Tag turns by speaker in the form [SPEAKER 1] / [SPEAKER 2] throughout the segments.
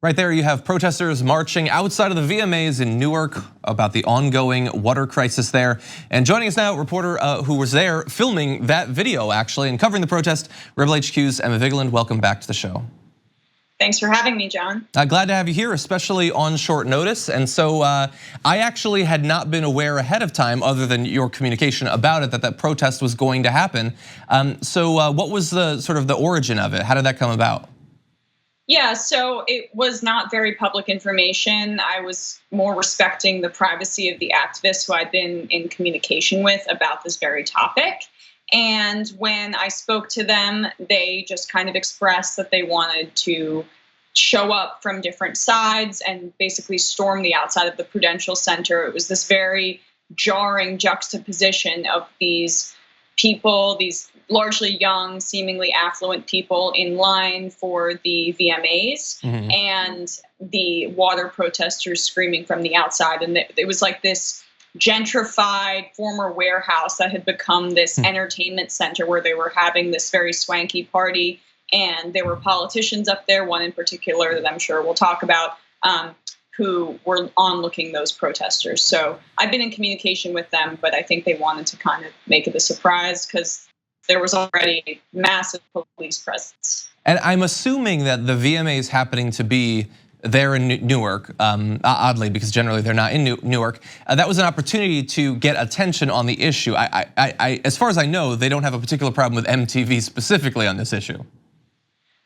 [SPEAKER 1] Right there you have protesters marching outside of the VMAs in Newark about the ongoing water crisis there. And joining us now, a reporter who was there filming that video actually and covering the protest, Rebel HQ's Emma Vigeland. Welcome back to the show.
[SPEAKER 2] Thanks for having me, John.
[SPEAKER 1] Glad to have you here, especially on short notice. And so I actually had not been aware ahead of time, other than your communication about it, that protest was going to happen. So what was the sort of the origin of it? How did that come about?
[SPEAKER 2] Yeah, so it was not very public information. I was more respecting the privacy of the activists who I'd been in communication with about this very topic. And when I spoke to them, they just kind of expressed that they wanted to show up from different sides and basically storm the outside of the Prudential Center. It was this very jarring juxtaposition of these people, these largely young, seemingly affluent people in line for the VMAs, and the water protesters screaming from the outside. And it was like this gentrified former warehouse that had become this entertainment center where they were having this very swanky party. And there were politicians up there, one in particular that I'm sure we'll talk about, who were onlooking those protesters. So I've been in communication with them, but I think they wanted to kind of make it a surprise because there was already massive police presence.
[SPEAKER 1] And I'm assuming that the VMAs happening to be there in Newark, oddly, because generally they're not in Newark, that was an opportunity to get attention on the issue. As far as I know, they don't have a particular problem with MTV specifically on this issue.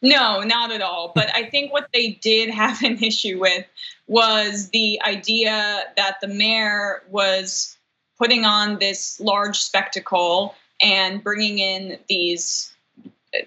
[SPEAKER 2] No, not at all. But I think what they did have an issue with was the idea that the mayor was putting on this large spectacle and bringing in these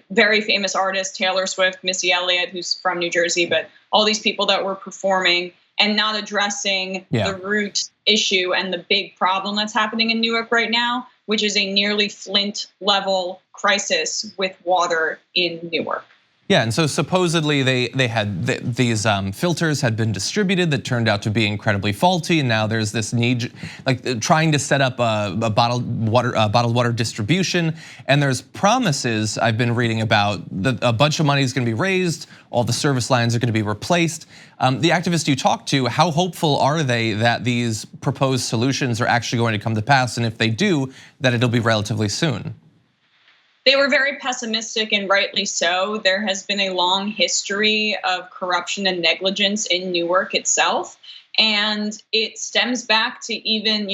[SPEAKER 2] very famous artists, Taylor Swift, Missy Elliott, who's from New Jersey, but all these people that were performing and not addressing the root issue and the big problem that's happening in Newark right now, which is a nearly Flint level crisis with water in Newark.
[SPEAKER 1] Yeah, and so supposedly they had these filters had been distributed that turned out to be incredibly faulty, and now there's this need, like trying to set up a bottled water distribution. And there's promises I've been reading about that a bunch of money is going to be raised, all the service lines are going to be replaced. The activists you talk to, how hopeful are they that these proposed solutions are actually going to come to pass, and if they do, that it'll be relatively soon?
[SPEAKER 2] They were very pessimistic, and rightly so. There has been a long history of corruption and negligence in Newark itself. And it stems back to even,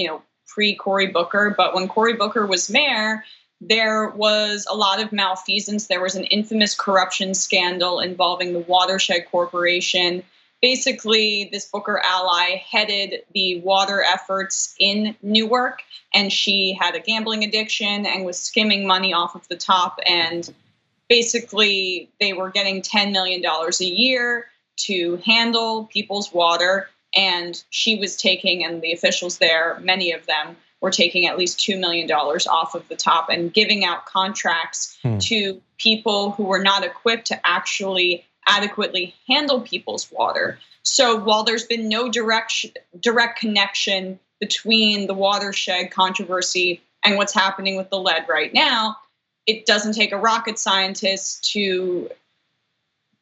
[SPEAKER 2] pre-Cory Booker. But when Cory Booker was mayor, there was a lot of malfeasance. There was an infamous corruption scandal involving the Watershed Corporation. Basically, this Booker ally headed the water efforts in Newark, and she had a gambling addiction and was skimming money off of the top. And basically, they were getting $10 million a year to handle people's water. And she was taking, and the officials there, many of them, were taking at least $2 million off of the top and giving out contracts to people who were not equipped to actually adequately handle people's water. So while there's been no direct connection between the watershed controversy and what's happening with the lead right now, it doesn't take a rocket scientist to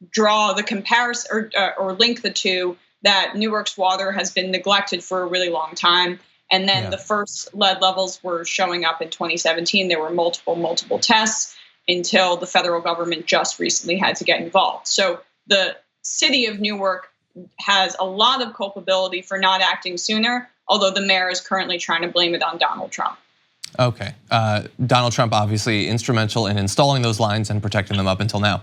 [SPEAKER 2] draw the comparison or link the two, that Newark's water has been neglected for a really long time. And then the first lead levels were showing up in 2017. There were multiple tests until the federal government just recently had to get involved. So the city of Newark has a lot of culpability for not acting sooner, although the mayor is currently trying to blame it on Donald Trump.
[SPEAKER 1] Okay, Donald Trump obviously instrumental in installing those lines and protecting them up until now.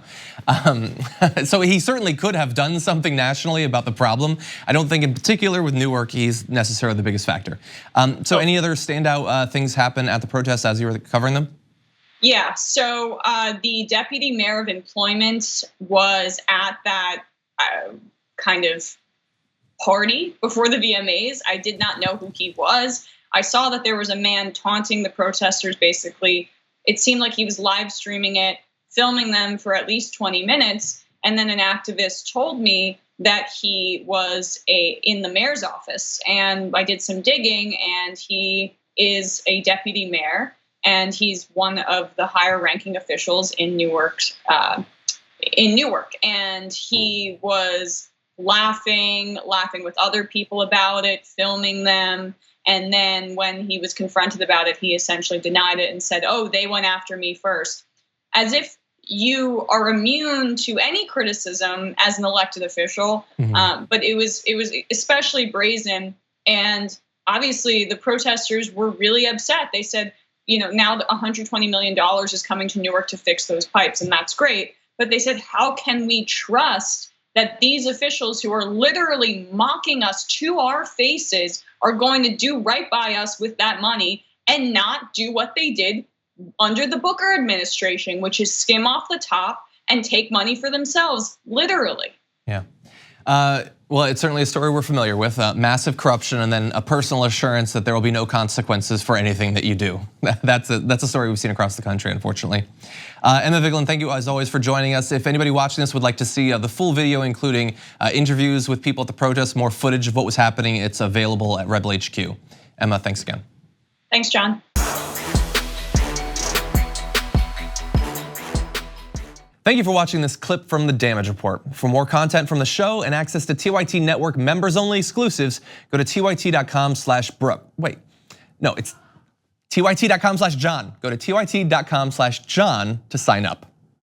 [SPEAKER 1] So he certainly could have done something nationally about the problem. I don't think in particular with Newark, he's necessarily the biggest factor. So any other standout things happen at the protests as you were covering them?
[SPEAKER 2] Yeah, so the deputy mayor of employment was at that kind of party before the VMAs. I did not know who he was. I saw that there was a man taunting the protesters, basically. It seemed like he was live streaming it, filming them for at least 20 minutes. And then an activist told me that he was in the mayor's office. And I did some digging, and he is a deputy mayor. And he's one of the higher ranking officials in Newark. And he was laughing with other people about it, filming them. And then when he was confronted about it, he essentially denied it and said, "Oh, they went after me first," as if you are immune to any criticism as an elected official. But it was especially brazen. And obviously the protesters were really upset. They said, now $120 million is coming to Newark to fix those pipes, and that's great. But they said, how can we trust that these officials who are literally mocking us to our faces are going to do right by us with that money and not do what they did under the Booker administration, which is skim off the top and take money for themselves, literally.
[SPEAKER 1] Yeah. Well, it's certainly a story we're familiar with, massive corruption and then a personal assurance that there will be no consequences for anything that you do. That's a story we've seen across the country, unfortunately. Emma Vigeland, thank you as always for joining us. If anybody watching this would like to see the full video, including interviews with people at the protest, more footage of what was happening, it's available at Rebel HQ. Emma, thanks again.
[SPEAKER 2] Thanks, John.
[SPEAKER 1] Thank you for watching this clip from the Damage Report. For more content from the show and access to TYT Network members-only exclusives, go to tyt.com/Brooke. Wait, no, it's tyt.com/John. Go to tyt.com/John to sign up.